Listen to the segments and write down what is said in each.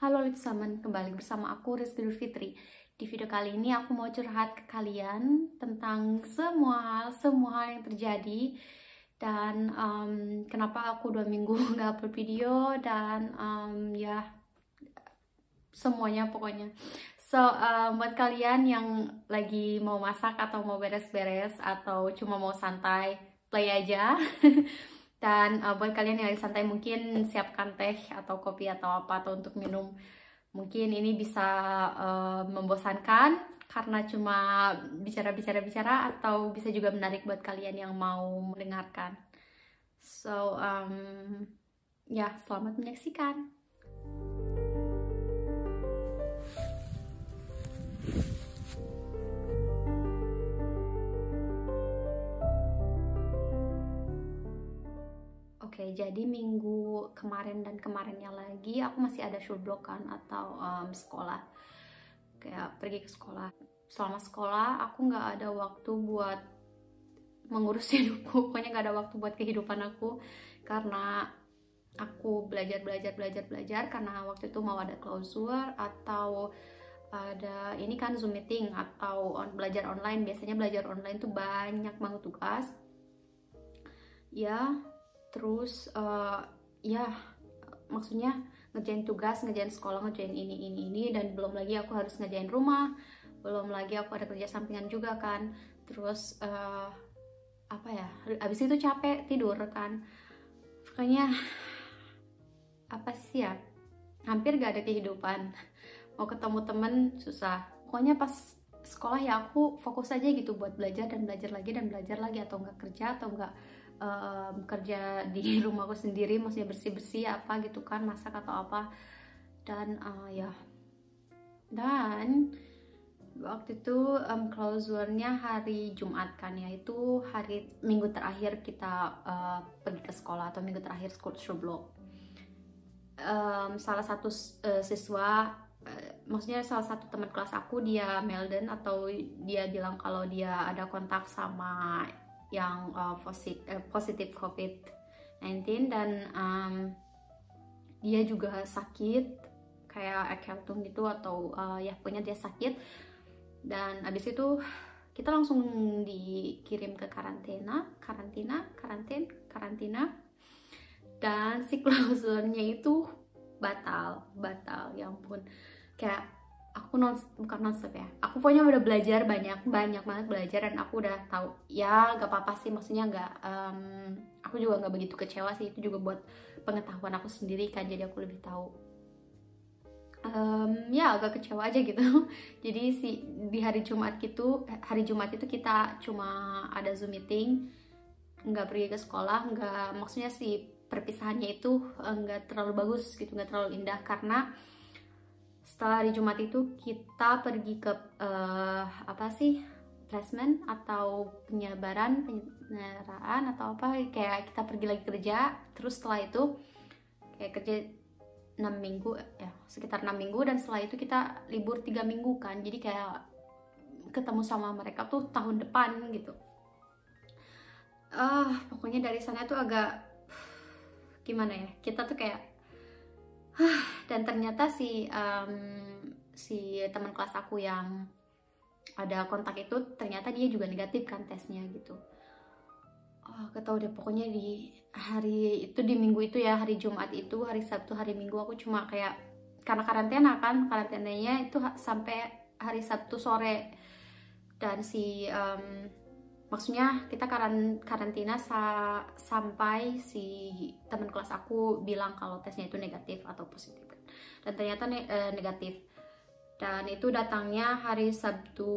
Halo Lipsaman, kembali bersama aku Rizky Nur Fitri. Di video kali ini aku mau curhat ke kalian tentang semua hal yang terjadi dan kenapa aku 2 minggu nggak upload video dan ya semuanya pokoknya. Buat kalian yang lagi mau masak atau mau beres-beres atau cuma mau santai, play aja. Dan buat kalian yang lagi santai mungkin siapkan teh atau kopi atau apa atau untuk minum. Mungkin ini bisa membosankan karena cuma bicara atau bisa juga menarik buat kalian yang mau mendengarkan. Ya, selamat menyaksikan. Oke, jadi minggu kemarin dan kemarinnya lagi aku masih ada showblock kan atau sekolah, kayak pergi ke sekolah. Selama sekolah aku nggak ada waktu buat mengurus hidupku, pokoknya nggak ada waktu buat kehidupan aku karena aku belajar karena waktu itu mau ada klausur atau ada ini kan Zoom meeting atau belajar online. Biasanya belajar online tuh banyak banget tugas ya. Terus ya maksudnya ngerjain tugas, ngerjain sekolah, ngerjain ini dan belum lagi aku harus ngerjain rumah, belum lagi aku ada kerja sampingan juga kan. Terus apa ya, abis itu capek tidur kan, pokoknya apa sih ya, hampir gak ada kehidupan. Mau ketemu temen susah. Pokoknya pas sekolah ya aku fokus aja gitu buat belajar dan belajar lagi atau nggak kerja atau nggak kerja di rumahku sendiri, maksudnya bersih apa gitu kan, masak atau apa. Dan dan waktu itu klausurnya hari Jumat kan, yaitu hari minggu terakhir kita pergi ke sekolah atau minggu terakhir school block. Salah satu siswa, maksudnya salah satu teman kelas aku, dia melden atau dia bilang kalau dia ada kontak sama yang positif COVID-19 dan dia juga sakit kayak Ekeltung gitu atau ya punya dia sakit. Dan abis itu kita langsung dikirim ke karantina dan si klausurnya itu batal, ya ampun. Kayak aku bukan nonstop ya, aku pokoknya udah belajar banyak banget belajar dan aku udah tahu ya gak apa-apa sih, maksudnya aku juga nggak begitu kecewa sih, itu juga buat pengetahuan aku sendiri kan, jadi aku lebih tahu. Ya agak kecewa aja gitu. Jadi di hari Jumat itu kita cuma ada Zoom meeting, nggak pergi ke sekolah, nggak, maksudnya sih perpisahannya itu nggak terlalu bagus gitu, nggak terlalu indah karena setelah hari Jumat itu kita pergi ke placement atau penyelenggaraan atau apa, kayak kita pergi lagi kerja. Terus setelah itu kayak kerja 6 minggu ya, sekitar 6 minggu, dan setelah itu kita libur 3 minggu kan, jadi kayak ketemu sama mereka tuh tahun depan gitu. Pokoknya dari sana tuh agak gimana ya, kita tuh kayak dan ternyata si teman kelas aku yang ada kontak itu ternyata dia juga negatif kan tesnya gitu. Gak tau deh, pokoknya di hari itu, di minggu itu ya, hari Jumat itu, hari Sabtu, hari Minggu aku cuma kayak, karena karantinanya itu sampai hari Sabtu sore. Dan maksudnya kita karantina sampai si teman kelas aku bilang kalau tesnya itu negatif atau positif kan. Dan ternyata negatif, dan itu datangnya hari Sabtu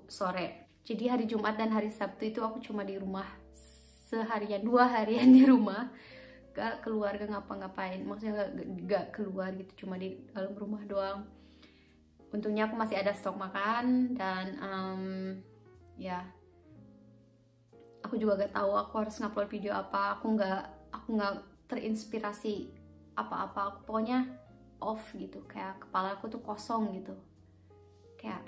sore. Jadi hari Jumat dan hari Sabtu itu aku cuma di rumah seharian, 2 harian di rumah, gak keluar, gak ngapa-ngapain, maksudnya gak keluar gitu, cuma di dalam rumah doang. Untungnya aku masih ada stok makan dan ya aku juga gak tahu aku harus ngupload video apa. Aku nggak terinspirasi apa-apa, aku pokoknya off gitu, kayak kepala aku tuh kosong gitu. Kayak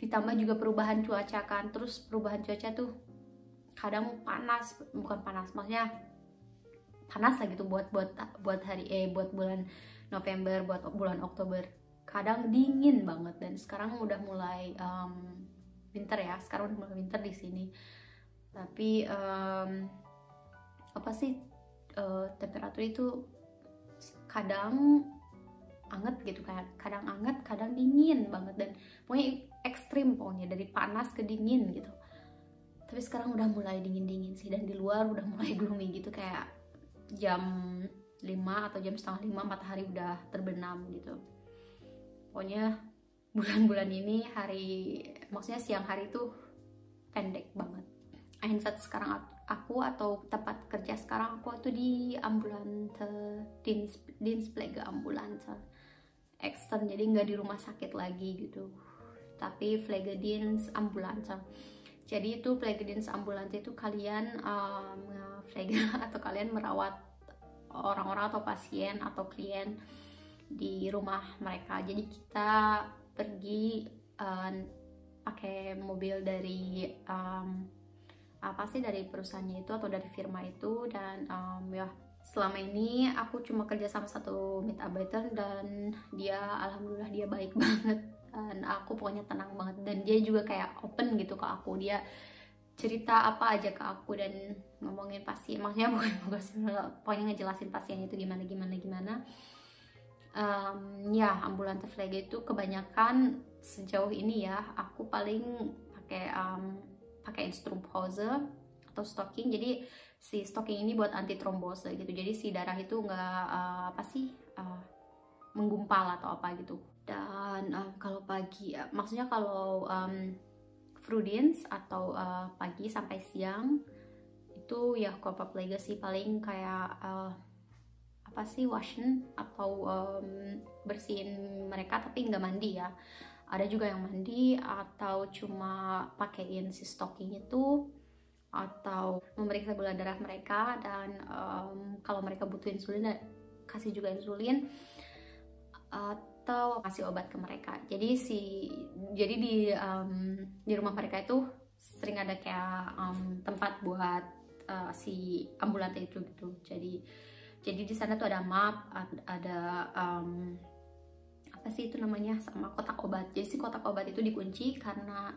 ditambah juga perubahan cuaca kan, terus perubahan cuaca tuh kadang bukan panas, maksudnya panas lah gitu buat bulan November buat bulan Oktober kadang dingin banget, dan sekarang udah mulai winter ya, sekarang udah mulai winter di sini. Tapi temperatur itu kadang anget gitu, kayak kadang anget kadang dingin banget, dan pokoknya ekstrim, pokoknya dari panas ke dingin gitu. Tapi sekarang udah mulai dingin-dingin sih, dan di luar udah mulai gloomy gitu, kayak jam 5 atau jam setengah 5 matahari udah terbenam gitu. Pokoknya bulan-bulan ini maksudnya siang hari tuh pendek banget. Einsatz sekarang aku atau tempat kerja sekarang aku tuh di ambulante Dienstpflegeambulante extern, jadi nggak di rumah sakit lagi gitu, tapi Pflegedienstambulante. Jadi itu Pflegedienstambulante itu kalian atau kalian merawat orang-orang atau pasien atau klien di rumah mereka. Jadi kita pergi pakai mobil dari dari perusahaannya itu atau dari firma itu, dan ya selama ini aku cuma kerja sama satu mitarbeiter, dan dia alhamdulillah dia baik banget, dan aku pokoknya tenang banget, dan dia juga kayak open gitu ke aku, dia cerita apa aja ke aku dan ngomongin pasien, maksudnya pokoknya ngejelasin pasien itu gimana. Ya ambulante Pflege itu kebanyakan sejauh ini ya aku paling pakai Strumpfhose atau stocking. Jadi si stocking ini buat anti trombose gitu, jadi si darah itu nggak menggumpal atau apa gitu. Dan kalau pagi maksudnya kalau Frühdienst atau pagi sampai siang itu ya Körperpflege sih, paling kayak washen atau bersihin mereka, tapi nggak mandi ya. Ada juga yang mandi atau cuma pakein si stocking itu, atau memeriksa gula darah mereka, dan kalau mereka butuh insulin kasih juga insulin, atau kasih obat ke mereka. Jadi di rumah mereka itu sering ada kayak tempat buat si ambulante itu gitu. Jadi di sana tuh ada map, ada itu namanya, sama kotak obat. Jadi si kotak obat itu dikunci karena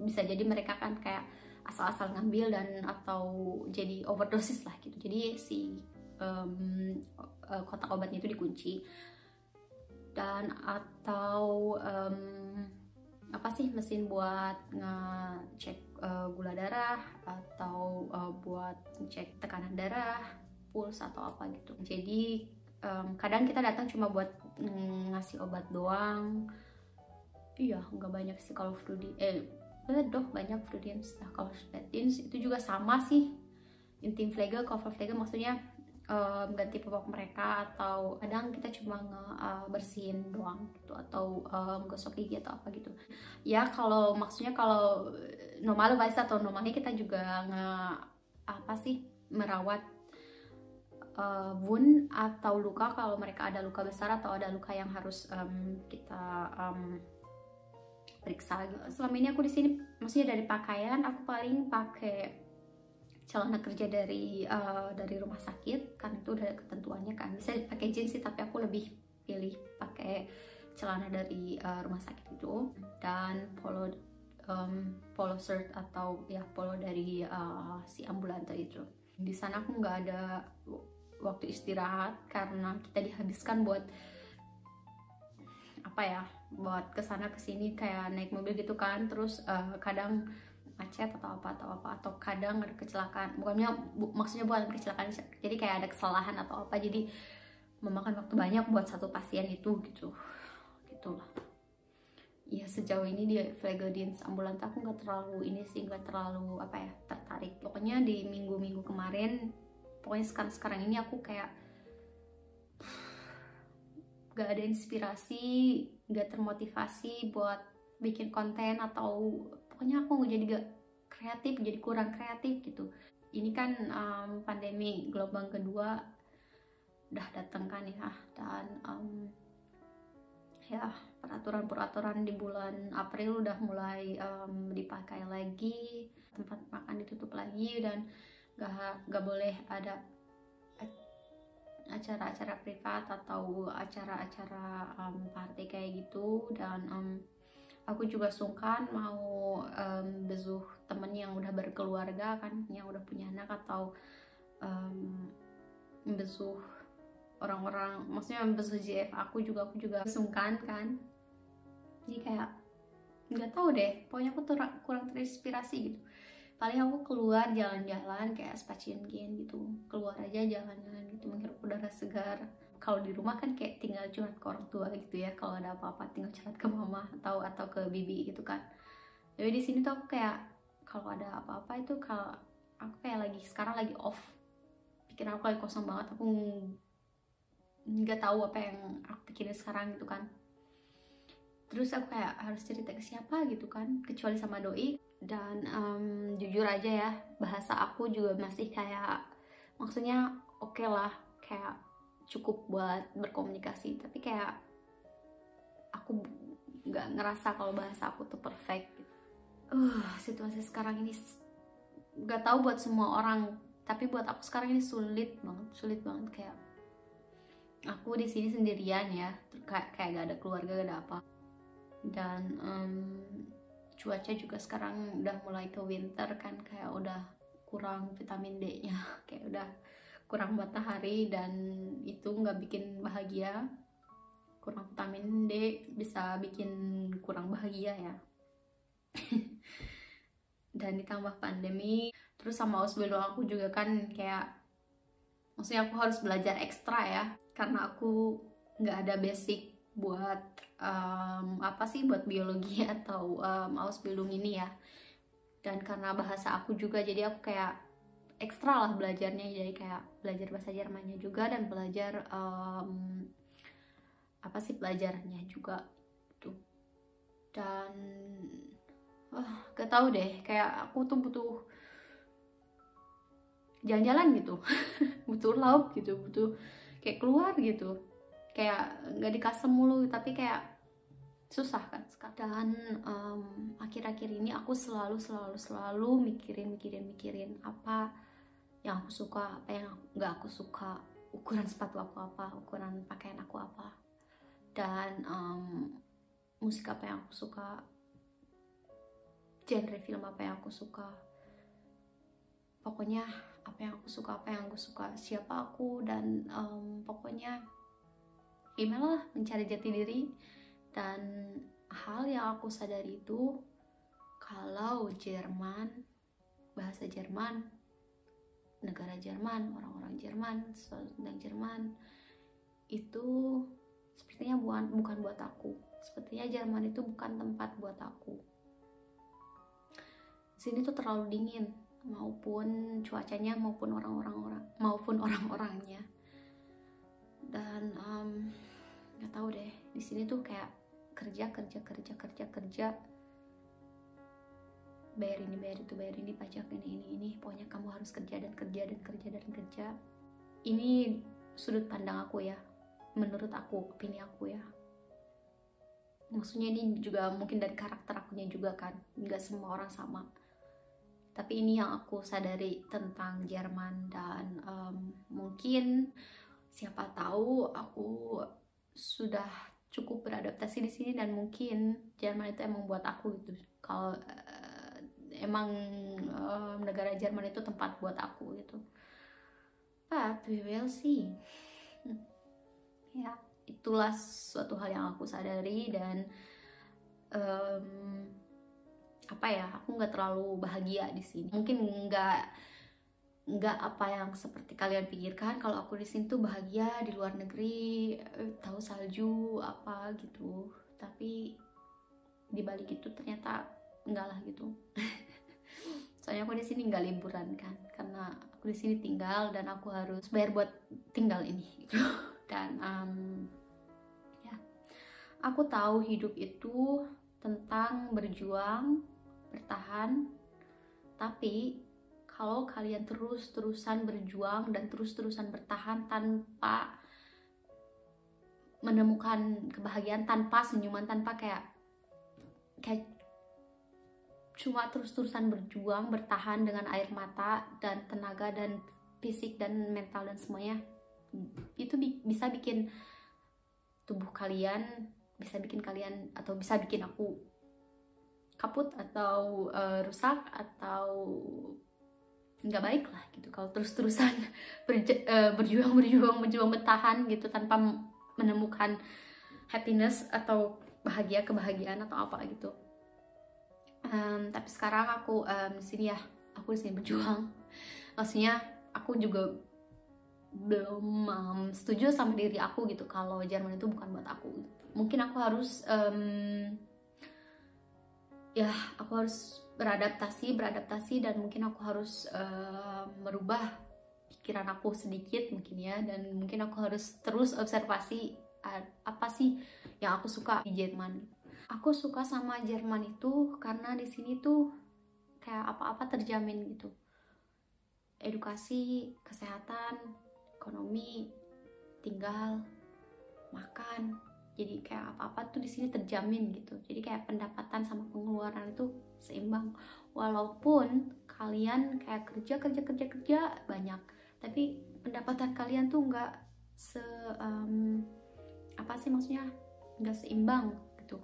bisa jadi mereka kan kayak asal-asal ngambil dan atau jadi overdosis lah gitu. Jadi si kotak obatnya itu dikunci, dan atau mesin buat ngecek gula darah, atau buat ngecek tekanan darah, puls atau apa gitu. Jadi kadang kita datang cuma buat ngasih obat doang. Iya, nggak banyak sih kalau banyak Frühdienst. Nah kalau Spätdienst itu juga sama sih, Intimpflege, Körperpflege, maksudnya ganti popok mereka, atau kadang kita cuma bersihin doang gitu, atau gosok gigi atau apa gitu ya. Kalau normalerweise atau normalnya kita juga merawat wound atau luka, kalau mereka ada luka besar atau ada luka yang harus kita periksa gitu. Selama ini aku di sini, maksudnya dari pakaian aku paling pakai celana kerja dari rumah sakit, kan itu udah ketentuannya kan. Bisa pakai jeans sih, tapi aku lebih pilih pakai celana dari rumah sakit itu, dan polo shirt atau ya polo dari si ambulante itu. Di sana aku nggak ada waktu istirahat karena kita dihabiskan buat buat kesana kesini kayak naik mobil gitu kan, terus kadang macet atau kadang ada kecelakaan, maksudnya bukan kecelakaan, jadi kayak ada kesalahan atau apa, jadi memakan waktu banyak buat satu pasien itu gitulah. Ya sejauh ini di Pflegedienstambulante aku nggak terlalu tertarik. Pokoknya di minggu-minggu kemarin, pokoknya sekarang ini aku kayak gak ada inspirasi, gak termotivasi buat bikin konten, atau pokoknya aku jadi gak kreatif, jadi kurang kreatif gitu. Ini kan pandemi gelombang kedua udah datang kan ya, dan ya peraturan di bulan April udah mulai dipakai lagi, tempat makan ditutup lagi, dan gak boleh ada acara-acara privat atau acara-acara party kayak gitu. Dan aku juga sungkan mau besuh temen yang udah berkeluarga kan, yang udah punya anak, atau besuh orang-orang, maksudnya besuh JF aku juga sungkan kan. Jadi kayak nggak tahu deh, pokoknya aku tuh kurang terinspirasi gitu. Paling aku keluar jalan-jalan kayak Spacien Gen gitu, keluar aja jalan-jalan gitu, menghirup udara segar. Kalau di rumah kan kayak tinggal curhat ke orang tua gitu ya, kalau ada apa-apa tinggal curhat ke mama atau ke bibi gitu kan. Tapi di sini tuh aku kayak kalau ada apa-apa itu, kalau aku kayak sekarang lagi off, pikiran aku lagi kosong banget, aku nggak tahu apa yang aku pikirin sekarang gitu kan. Terus aku kayak harus cerita ke siapa gitu kan, kecuali sama doi. Dan jujur aja ya, bahasa aku juga masih kayak, maksudnya oke lah, kayak cukup buat berkomunikasi, tapi kayak aku nggak ngerasa kalau bahasa aku tuh perfect gitu. Situasi sekarang ini nggak tahu buat semua orang, tapi buat aku sekarang ini sulit banget. Kayak aku di sini sendirian ya, kayak gak ada keluarga, gak ada apa. Dan cuaca juga sekarang udah mulai ke winter kan, kayak udah kurang vitamin D-nya, kayak udah kurang matahari, dan itu nggak bikin bahagia. Kurang vitamin D bisa bikin kurang bahagia ya. Dan ditambah pandemi, terus sama Ausbildung aku juga kan, kayak maksudnya aku harus belajar ekstra ya, karena aku nggak ada basic buat buat biologi atau Ausbildung ini ya. Dan karena bahasa aku juga, jadi aku kayak ekstra lah belajarnya, jadi kayak belajar bahasa Jermannya juga, dan belajar pelajarannya juga tuh. Dan gak tahu deh, kayak aku tuh butuh jalan-jalan gitu butuh lauk gitu, butuh kayak keluar gitu, kayak nggak dikasih mulu, tapi kayak susah kan sekarang. Dan akhir-akhir ini aku selalu mikirin apa yang aku suka, apa yang nggak aku suka, ukuran sepatu aku apa, ukuran pakaian aku apa, dan musik apa yang aku suka, genre film apa yang aku suka, pokoknya apa yang aku suka, siapa aku. Dan pokoknya gimana lah, mencari jati diri. Dan hal yang aku sadari itu, kalau Jerman, bahasa Jerman, negara Jerman, orang-orang Jerman, tentang Jerman itu sepertinya bukan buat aku. Sepertinya Jerman itu bukan tempat buat aku. Sini tuh terlalu dingin, maupun cuacanya, maupun orang-orangnya. Dan nggak tahu deh, di sini tuh kayak kerja, bayar ini, pajak ini, pokoknya kamu harus kerja. Ini sudut pandang aku ya, menurut aku, opini aku ya. Maksudnya ini juga mungkin dari karakter akunya juga kan, nggak semua orang sama. Tapi ini yang aku sadari tentang Jerman. Dan mungkin siapa tahu aku sudah cukup beradaptasi di sini, dan mungkin Jerman itu emang buat aku gitu. Kalau emang negara Jerman itu tempat buat aku gitu. But we will see. Ya, itulah suatu hal yang aku sadari. Dan aku nggak terlalu bahagia di sini. Mungkin nggak apa yang seperti kalian pikirkan, kalau aku di sini tuh bahagia, di luar negeri tahu salju apa gitu. Tapi di balik itu ternyata enggak lah gitu. Soalnya aku di sini nggak liburan kan, karena aku di sini tinggal dan aku harus bayar buat tinggal ini gitu. Dan ya, aku tahu hidup itu tentang berjuang, bertahan. Tapi kalau kalian terus-terusan berjuang dan terus-terusan bertahan tanpa menemukan kebahagiaan, tanpa senyuman, tanpa kayak cuma terus-terusan berjuang, bertahan dengan air mata dan tenaga dan fisik dan mental dan semuanya, itu bisa bikin tubuh kalian, bisa bikin kalian atau bisa bikin aku kaput atau rusak atau nggak baik lah gitu kalau terus-terusan berjuang bertahan gitu tanpa menemukan happiness atau kebahagiaan atau apa gitu. Tapi sekarang aku di sini ya, aku di sini berjuang. Maksudnya aku juga belum setuju sama diri aku gitu kalau Jerman itu bukan buat aku. Mungkin aku harus aku harus beradaptasi dan mungkin aku harus merubah pikiran aku sedikit mungkin ya, dan mungkin aku harus terus observasi apa sih yang aku suka di Jerman. Aku suka sama Jerman itu karena di sini tuh kayak apa-apa terjamin gitu. Edukasi, kesehatan, ekonomi, tinggal, makan. Jadi kayak apa-apa tuh di sini terjamin gitu. Jadi kayak pendapatan sama pengeluaran itu seimbang. Walaupun kalian kayak kerja banyak, tapi pendapatan kalian tuh nggak nggak seimbang gitu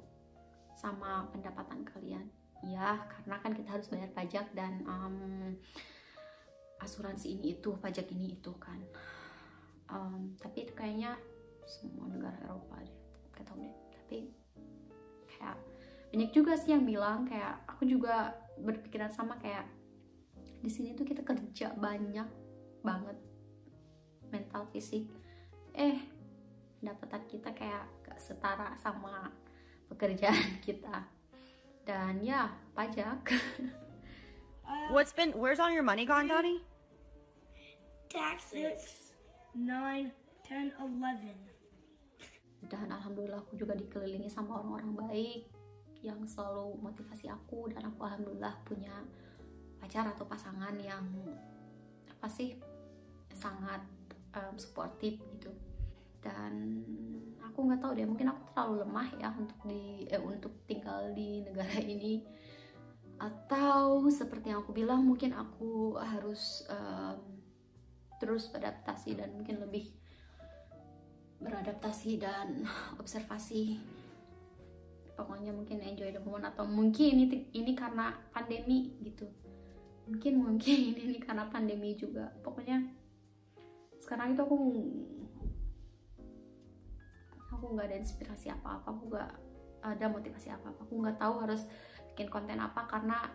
sama pendapatan kalian. Ya, karena kan kita harus bayar pajak dan asuransi ini itu, pajak ini itu kan. Tapi itu kayaknya semua negara Eropa deh. Gak tau deh, tapi kayak banyak juga sih yang bilang, kayak aku juga berpikiran sama, kayak di sini tuh kita kerja banyak banget, mental, fisik, pendapatan kita kayak gak setara sama pekerjaan kita, dan ya pajak. Where's all your money gone, Dottie? Taxes. 9, 10, 11. Dan alhamdulillah aku juga dikelilingi sama orang-orang baik yang selalu motivasi aku, dan aku alhamdulillah punya pacar atau pasangan yang sangat suportif gitu. Dan aku nggak tahu deh, mungkin aku terlalu lemah ya untuk tinggal di negara ini, atau seperti yang aku bilang, mungkin aku harus terus beradaptasi dan mungkin lebih beradaptasi dan observasi. Pokoknya mungkin enjoy the moment, atau mungkin ini karena pandemi gitu. Mungkin ini karena pandemi juga. Pokoknya sekarang itu aku nggak ada inspirasi apa-apa, aku nggak ada motivasi apa-apa, aku nggak tahu harus bikin konten apa, karena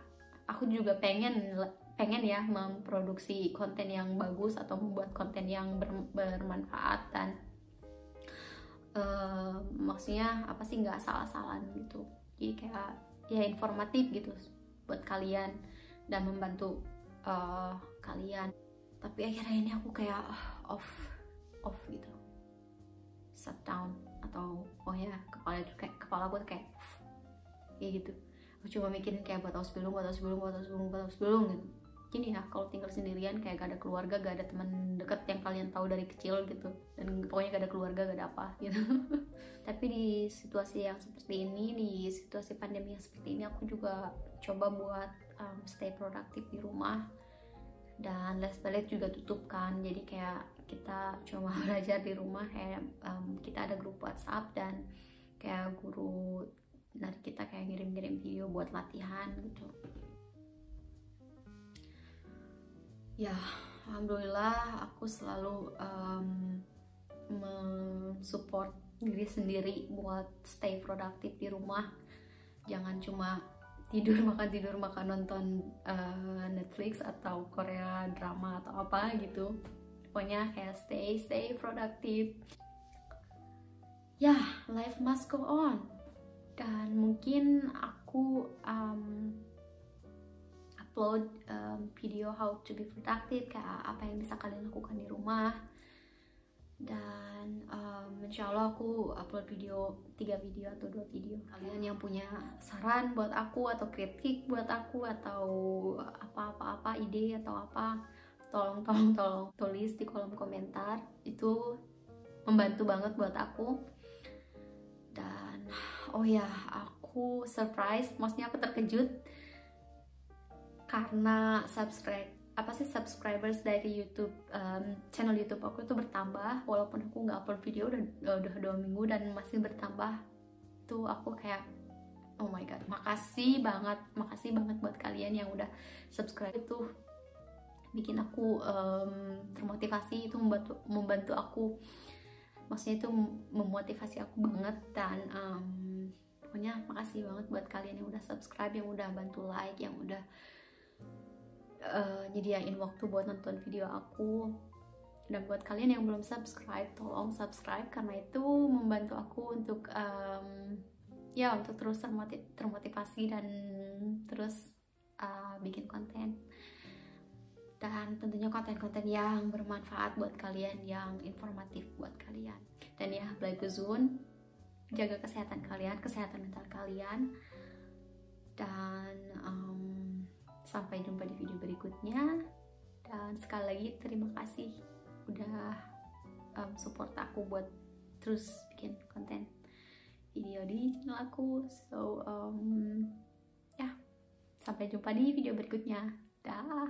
aku juga pengen ya memproduksi konten yang bagus atau membuat konten yang bermanfaat dan maksudnya nggak salah-salahan gitu. Jadi kayak ya informatif gitu buat kalian dan membantu kalian. Tapi akhirnya ini aku kayak off gitu, shut down, atau kepala aku kayak gitu. Aku cuma mikirin kayak buat tahun sebelum gitu. Gini ya, kalau tinggal sendirian kayak gak ada keluarga, gak ada teman dekat yang kalian tahu dari kecil gitu, dan pokoknya gak ada keluarga, gak ada apa gitu. Tapi di situasi yang seperti ini, di situasi pandemi yang seperti ini, aku juga coba buat stay produktif di rumah. Dan les ballet juga tutup kan, jadi kayak kita cuma belajar di rumah. Kayak kita ada grup WhatsApp dan kayak guru dari kita kayak ngirim-ngirim video buat latihan gitu. Ya, alhamdulillah aku selalu mensupport diri sendiri buat stay produktif di rumah. Jangan cuma tidur makan nonton Netflix atau Korea drama atau apa gitu. Pokoknya kayak stay produktif. Ya, life must go on. Dan mungkin aku upload video how to be productive, kayak apa yang bisa kalian lakukan di rumah. Dan insya Allah aku upload 3 video atau 2 video. Kalian yang punya saran buat aku atau kritik buat aku atau apa ide atau apa, tolong tulis di kolom komentar. Itu membantu banget buat aku. Dan oh ya, aku surprise, maksudnya aku terkejut karena subscribers dari YouTube, channel YouTube aku itu bertambah, walaupun aku nggak upload video udah 2 minggu dan masih bertambah. Tuh aku kayak oh my god, makasih banget buat kalian yang udah subscribe. Itu bikin aku termotivasi, itu membantu aku, maksudnya itu memotivasi aku banget. Dan pokoknya makasih banget buat kalian yang udah subscribe, yang udah bantu like, yang udah nyediain waktu buat nonton video aku. Dan buat kalian yang belum subscribe, tolong subscribe, karena itu membantu aku untuk untuk terus termotivasi dan terus bikin konten, dan tentunya konten-konten yang bermanfaat buat kalian, yang informatif buat kalian. Dan ya, bleib gesund, jaga kesehatan kalian, kesehatan mental kalian, dan sampai jumpa di video berikutnya. Dan sekali lagi terima kasih udah support aku buat terus bikin konten video di channel aku. So sampai jumpa di video berikutnya. Dah.